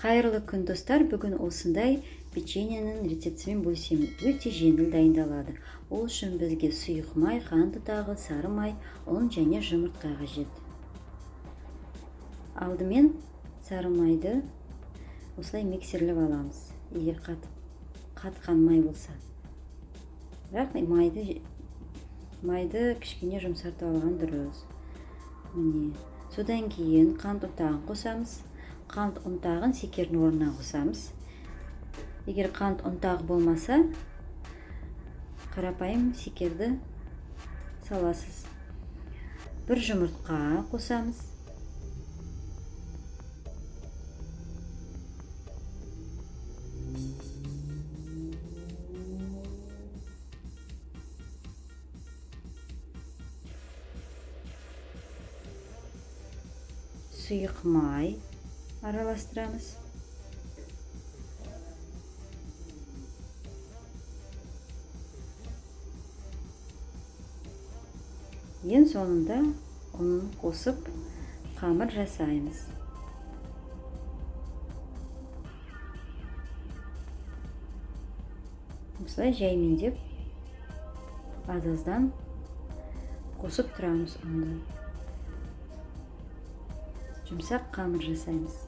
Қайырлы күн достар, бүгін осындай печеньенің рецептімен бөлісемін. Өте жеңіл дайындалады. Ол үшін бізге сұйық май, қант ұнтағы, сары май, ұн және жұмыртқа қажет. Алдымен сары майды осылай миксерлеп аламыз. Егер қатқан май болса. Бірақ майды кішкене жұмсартып алған дұрыс. Міне. Содан кейін қант ұнтағын қосамыз. Қант ұнтағын секердің орнына қосамыз. Егер қант ұнтағы болмаса, қарапайым секерді саласыз. Бір жұмыртқа қосамыз. Сұйық май араластырамыз. Ең соңында ұнын қосып қамыр жасаймыз. Осылай жаймендеп аз-аздан қосып тұрамыз ұнды. Жұмсақ қамыр жасаймыз.